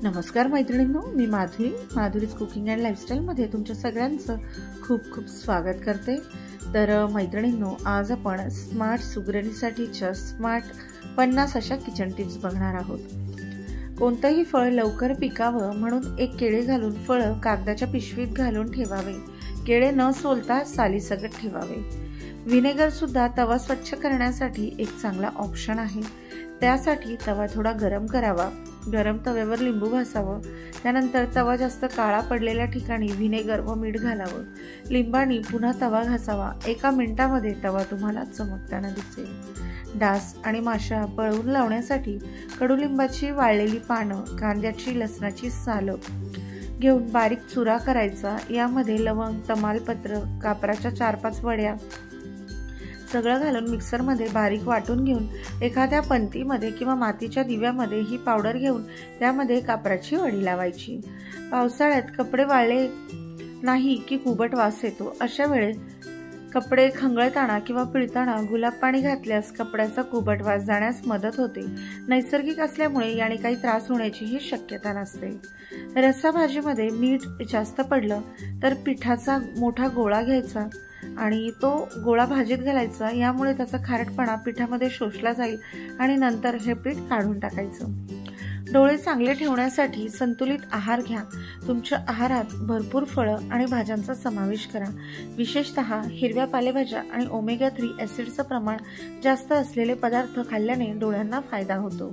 नमस्कार मैत्रिणींनो, मी Madhuri's cooking and लाईफस्टाईलमध्ये तुमच्या सगळ्यांचं खूप खूप स्वागत करते। तर मैत्रिणींनो, आज आपण स्मार्ट सुगरणीसाठीच्या स्मार्ट 50 अशा किचन टिप्स बघणार आहोत। कोणतंही फळ लवकर पिकावं म्हणून एक केळे घालून फळं कागदाच्या पिशवीत घालून ठेवावे। केळे न सोलता सालीसकट ठेवावे। व्हिनेगर सुद्धा तवा स्वच्छ करण्यासाठी एक चांगला ऑप्शन आहे। त्यासाठी तवा थोडा गरम करावा। गरम तव्यावर लिंबू घासावं। त्यानंतर तवा जास्त काळा पडलेल्या ठिकाणी व्हिनेगर व मीठ घालावं। लिंबाने पुन्हा तवा घासावा। 1 मिनिटामध्ये तवा तुम्हाला चमकताना दिसेल। डास आणि माशा पळवून लावण्यासाठी कडुलिंबाची वाळलेली पानं, कांद्याची लसणाची सालं घेऊन बारीक चुरा करायचा। यामध्ये लवंग, तमालपत्र, कापराच्या 4-5 वड्या सगळं घालून मिक्सरमध्ये बारीक वाटून घेऊन एखाद्या पंतीमध्ये किंवा मातीच्या दिव्यामध्ये ही पावडर घेऊन त्यामध्ये कापराची वडी लावायची। पावसाळ्यात कपडे वाळले नाही की कुबट वास येतो। अशा वेळेस कपडे खंगळताना किंवा पिळताना गुलाब पाणी घातल्यास कपड्याचा कुबट वास जाण्यास मदत होते। नैसर्गिक असल्यामुळे याने काही त्रास होण्याचीही शक्यता नसते। रस्साभाजीमध्ये मीठ जास्त पडलं तर पिठाचा मोठा गोळा घ्यायचा आणि तो गोळा भाजीत घालायचा। यामुळे त्याचा खारटपणा पिठामध्ये शोषला जाईल आणि नंतर हे पीठ काढून टाकायचं। डोळे चांगले ठेवण्यासाठी संतुलित आहार घ्या। तुमच्या आहारात भरपूर फळं आणि भाज्यांचा समावेश करा। विशेषतः हिरव्या पालेभाज्या आणि ओमेगा 3 ॲसिडचं प्रमाण जास्त असलेले पदार्थ खाल्ल्याने डोळ्यांना फायदा होतो।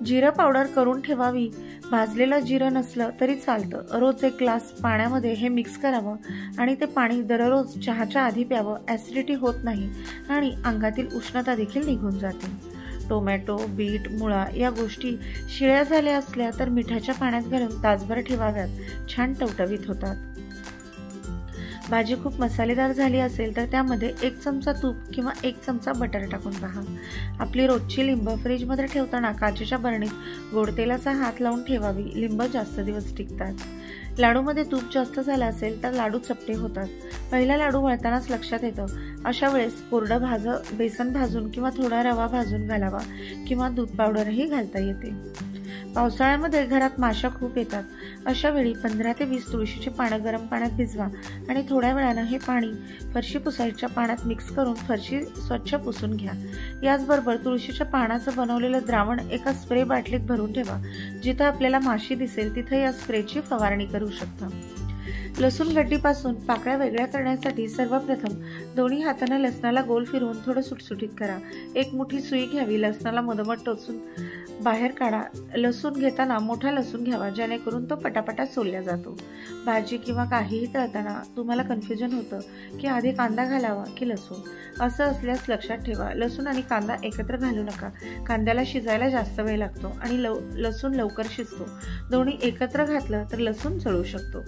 जिरं पावडर करून ठेवावी। भाजलेलं जिरं नसलं तरी चालतं। रोज 1 ग्लास पाण्यामध्ये हे मिक्स करावं आणि ते पाणी दररोज चहाच्या आधी प्यावं। ॲसिडिटी होत नाही आणि अंगातील उष्णता देखील निघून जाते। टोमॅटो, बीट, मुळा या गोष्टी शिळ्या झाल्या असल्या तर मिठाच्या पाण्यात घालून तासभर ठेवाव्यात। छान टवटवीत होतात। भाजी खूप मसालेदार झाली असेल तर त्यामध्ये 1 चमचा तूप किंवा 1 चमचा बटर टाकून पहा। आपली रोजची लिंब फ्रीजमध्ये ठेवताना काचेच्या बरणीत गोड तेलाचा हात लावून ठेवावी। लिंब जास्त दिवस टिकतात। लाडूमध्ये तूप जास्त झालं असेल तर लाडू चपटे होतात। पहिला लाडू वळतानाच लक्षात येतं। अशा वेळेस कोरडं बेसन भाजून किंवा थोडा रवा भाजून घालावा किंवा दूध पावडरही घालता येते। पावसाळ्यामध्ये घरात माशा खूप येतात। अशा वेळी 15 ते 20 तुळशीची पानं गरम पाण्यात भिजवा आणि थोड्या वेळानं हे पाणी फरशी पुसायच्या पाण्यात मिक्स करून फरशी स्वच्छ पुसून घ्या। याचबरोबर तुळशीच्या पानाचं बनवलेलं द्रावण एका स्प्रे बाटलीत भरून ठेवा। जिथं आपल्याला माशी दिसेल तिथे या स्प्रेची फवारणी करू शकता। लसूण गड्डीपासून पाकळ्या वेगळ्या करण्यासाठी सर्वप्रथम दोन्ही हाताने लसणाला गोल फिरवून थोडं सुटसुटीत करा। 1 मोठी सुई घ्यावी। लसणाला मधोमध टोचून बाहेर काढा। लसूण घेताना मोठा लसूण घ्यावा जेणेकरून तो पटापटा सोलला जातो। भाजी किंवा काहीही तळताना तुम्हाला कन्फ्युजन होतं की आधी कांदा घालावा की लसूण। असं असल्यास लक्षात ठेवा, लसूण आणि कांदा एकत्र घालू नका। कांद्याला शिजायला जास्त वेळ लागतो आणि लसूण लवकर शिजतो। दोन्ही एकत्र घातलं तर लसूण जळू शकतो।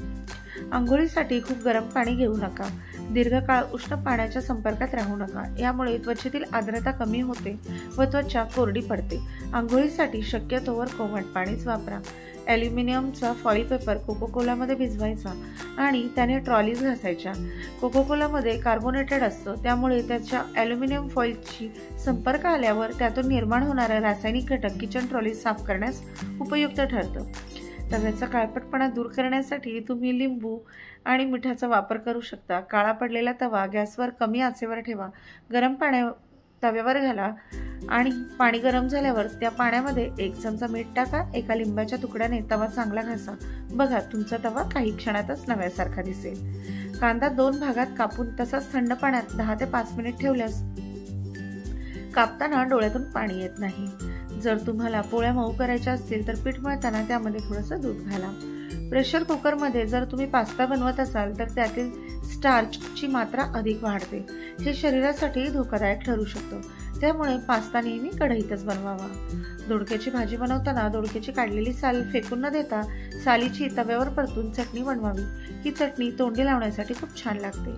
आंघोळीसाठी खूप गरम पाणी घेऊ नका। दीर्घकाळ उष्ण पाण्याच्या संपर्कात राहू नका। यामुळे त्वचेतील आर्द्रता कमी होते व त्वचा कोरडी पडते। आंघोळीसाठी शक्यतोवर कोमट पाणीच वापरा। ॲल्युमिनियमचा फॉईल पेपर कोकोकोलामध्ये भिजवायचा आणि त्याने ट्रॉलीज घासायच्या। कोकोकोलामध्ये कार्बोनेटेड असतं, त्यामुळे त्याच्या ॲल्युमिनियम फॉईलची संपर्क आल्यावर त्यातून निर्माण होणारा रासायनिक घटक किचन ट्रॉली साफ करण्यास उपयुक्त ठरतं। तव्याचा काळपटपणा दूर करण्यासाठी तुम्ही लिंबू आणि मिठाचा वापर करू शकता। काळा पडलेला तवा गॅसवर कमी आचेवर ठेवा। गरम पाण्या तव्यावर घाला आणि पाणी गरम झाल्यावर त्या पाण्यामध्ये 1 चमचा मीठ टाका। एका लिंबाच्या तुकड्याने तवा चांगला घासा। बघा, तुमचा तवा काही क्षणातच नव्यासारखा दिसेल। कांदा 2 भागात कापून तसाच थंड पाण्यात 10 ते 5 मिनिट ठेवल्यास कापताना डोळ्यातून पाणी येत नाही। जर तुम्हाला पोळ्या मऊ करायच्या असतील तर पीठ मळताना त्यामध्ये थोडंसं दूध घाला। प्रेशर कुकरमध्ये जर तुम्ही पास्ता बनवत असाल तर त्यातील स्टार्चची मात्रा अधिक वाढते। हे शरीरासाठी धोकादायक ठरू शकतो। त्यामुळे पास्ता नेहमी कढईतच बनवावा। दोडक्याची भाजी बनवताना दोडक्याची काढलेली साल फेकून न देता सालीची तव्यावर परतून चटणी बनवावी। ही चटणी तोंडी लावण्यासाठी खूप छान लागते।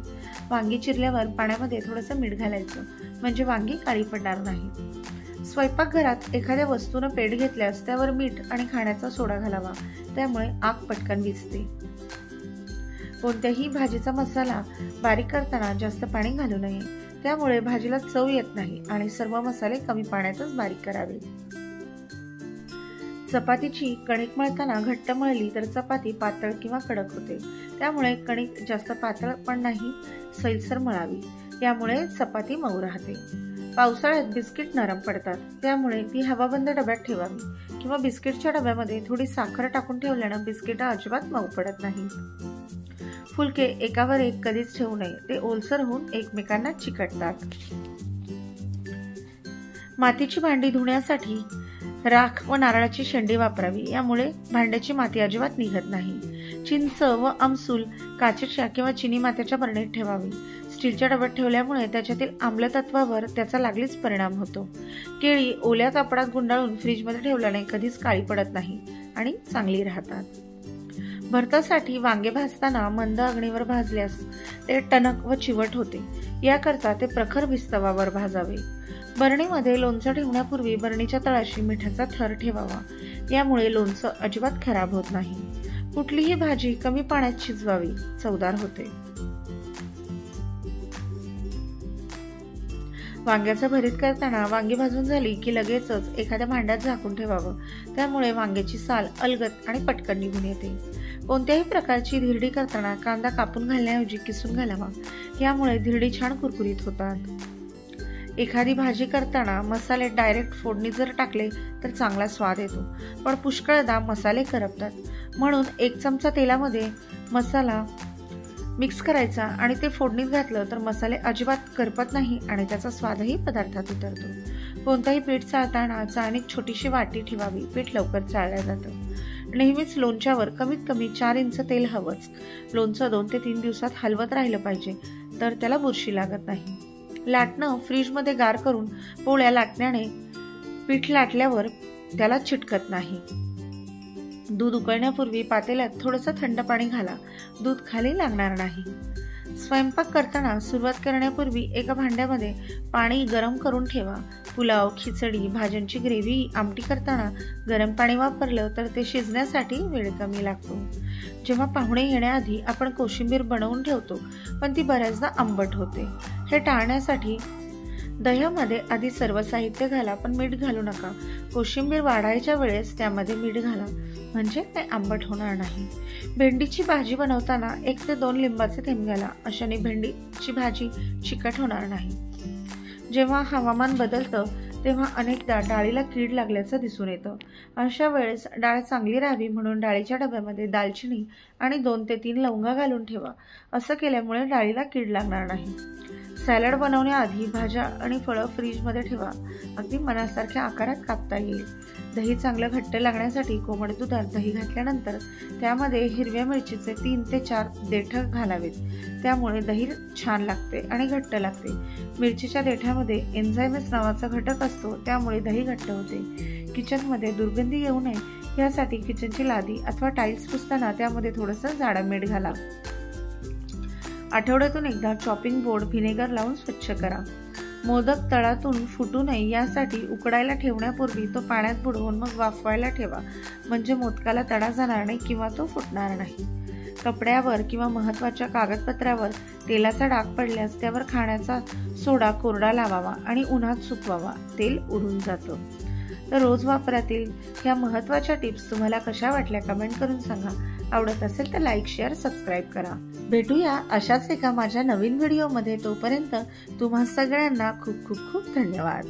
वांगी चिरल्यावर पाण्यामध्ये थोडंसं मीठ घालायचं म्हणजे वांगी काळी पडणार नाही। स्वयंपाकघरात एखाद्या वस्तूनं पेट घेतल्यास त्यावर मीठ आणि खाण्याचा सोडा घालावा। त्यामुळे आग पटकन विझते। कोणत्याही भाजीचा मसाला बारीक करताना जास्त पाणी घालू नये। त्यामुळे भाजीला चव येत नाही आणि सर्व मसाले कमी पाण्यातच बारीक करावे। चपातीची कणिक मळताना घट्ट मळली तर चपाती पातळ किंवा कडक होते, त्यामुळे कणिक जास्त पातळ पण नाही, सैलसर मळावी, यामुळे चपाती मऊ राहते। पावसाळ्यात बिस्किट नरम पडतात, त्यामुळे ती हवाबंद डब्यात ठेवावी किंवा बिस्किटच्या डब्यामध्ये थोडी साखर टाकून ठेवल्याने बिस्किट अजिबात मऊ पडत नाही। फुलके एकावर एक कधीच ठेवू नये, ते ओलसर होऊन एकमेकांना चिकटतात। मातीची भांडी धुण्यासाठी राख व नारळाची शेंडी वापरावी, यामुळे भांड्याची माती अजिबात निघत नाही। चिंच व आमसूल काचेच्या किंवा चिनी मातीच्या बरणीत ठेवावी। स्टीलच्या डब्यात ठेवल्यामुळे त्याच्यातील आम्लतत्वावर त्याचा लागलीच परिणाम होतो। केळी ओल्या कापडात गुंडाळून फ्रीजमध्ये ठेवल्याने कधीच काळी पडत नाही आणि चांगली राहतात। भरतासाठी वांगे भाजताना मंद अग्नीवर भाजल्यास ते टणक व चिवट होते, याकरता ते प्रखर विस्तवावर भाजावे। बरणीमध्ये लोणचं ठेवण्यापूर्वी बरणीच्या तळाशी मिठाचा थर ठेवावा, यामुळे लोणचं अजिबात खराब होत नाही। कुठलीही भाजी कमी पाण्यात शिजवावी, चवदार होते। वांग्याचं भरीत करताना वांगी भाजून झाली की लगेचच एखाद्या भांड्यात झाकून ठेवावं, त्यामुळे वांग्याची साल अलगद आणि पटकन निघून येते। कोणत्याही प्रकारची धिरडी करताना कांदा कापून घालण्याऐवजी किसून घालावा, यामुळे धिरडी छान कुरकुरीत होतात। एखादी भाजी करताना मसाले डायरेक्ट फोडणी जर टाकले तर चांगला स्वाद येतो, पण पुष्कळदा मसाले करपतात, म्हणून 1 चमचा तेलामध्ये मसाला मिक्स करायचा आणि ते फोडणीत घातलं तर मसाले अजिबात करपत नाही आणि त्याचा स्वादही पदार्थात उतरतो। कोणताही पीठ चाळताना चाळणीत छोटीशी वाटी ठेवावी, पीठ लवकर चाळलं जातं। नेहमीच लोणच्यावर कमीत कमी 4 इंच तेल हवंच। लोणचं 2 ते 3 दिवसात हलवत राहिलं पाहिजे, तर त्याला बुरशी लागत नाही। लाटणं फ्रीजमध्ये गार करून पोळ्या लाटण्याने पीठ लाटल्यावर त्याला चिटकत नाही। दूध उकळण्यापूर्वी पातेल्यात थोडंसं थंड पाणी घाला, दूध खाली लागणार नाही। स्वयंपाक करताना सुरुवात करण्यापूर्वी एका भांड्यामध्ये पाणी गरम करून ठेवा। पुलाव, खिचडी, भाज्यांची ग्रेव्ही, आमटी करताना गरम पाणी वापरलं तर ते शिजण्यासाठी वेळ कमी लागतो। जेव्हा पाहुणे येण्याआधी आपण कोशिंबीर बनवून ठेवतो, पण ती बऱ्याचदा आंबट होते। हे टाळण्यासाठी दह्यामध्ये आधी सर्व साहित्य घाला, पण मीठ घालू नका। कोशिंबीर वाढायच्या वेळेस त्यामध्ये मीठ घाला, म्हणजे ते आंबट होणार नाही। भेंडीची भाजी बनवताना 1 ते 2 लिंबाचे थेंब घाला, अशाने भेंडीची भाजी चिकट होणार नाही। जेव्हा हवामान बदलतं तेव्हा अनेकदा डाळीला कीड लागल्याचं दिसून येतं। अशा वेळेस डाळ चांगली राहावी म्हणून डाळीच्या डब्यामध्ये दालचिनी आणि 2 ते 3 लवंगा घालून ठेवा, असं केल्यामुळे डाळीला कीड लागणार नाही। सॅलड बनवण्याआधी भाज्या आणि फळं फ्रीजमध्ये ठेवा, अगदी मनासारख्या आकारात कापता येईल। दही चांगलं घट्ट लागण्यासाठी कोमट दुधात दही घातल्यानंतर त्यामध्ये हिरव्या मिरचीचे 3 ते 4 देठं घालावेत, त्यामुळे दही छान लागते आणि घट्ट लागते। मिरचीच्या देठामध्ये एन्झाइम्स नावाचा घटक असतो, त्यामुळे दही घट्ट होते। किचनमध्ये दुर्गंधी येऊ नये यासाठी किचनची लादी अथवा टाईल्स पुसताना त्यामध्ये थोडंसं जाडं मीठ घाला। आठवड्यातून एकदा चॉपिंग बोर्ड व्हिनेगर लावून स्वच्छ करा। मोदक तळातून फुटू नये यासाठी उकडायला ठेवण्यापूर्वी तो पाण्यात बुडवून मग वाफवायला ठेवा, म्हणजे मोदकाला तडा जाणार नाही किंवा तो फुटणार नाही। कपड्यावर किंवा महत्त्वाच्या कागदपत्रावर तेलाचा डाग पडल्यास त्यावर खाण्याचा सोडा कोरडा लावावा आणि उन्हात सुकवावा, तेल उडून जातं। तर रोज वापरातील ह्या महत्त्वाच्या टिप्स तुम्हाला कशा वाटल्या कमेंट करून सांगा। आवडत असेल तर लाईक, शेअर, सबस्क्राईब करा। भेटूया अशाच एका माझ्या नवीन व्हिडिओमध्ये, तोपर्यंत तुम्हा सगळ्यांना खूप खूप खूप धन्यवाद।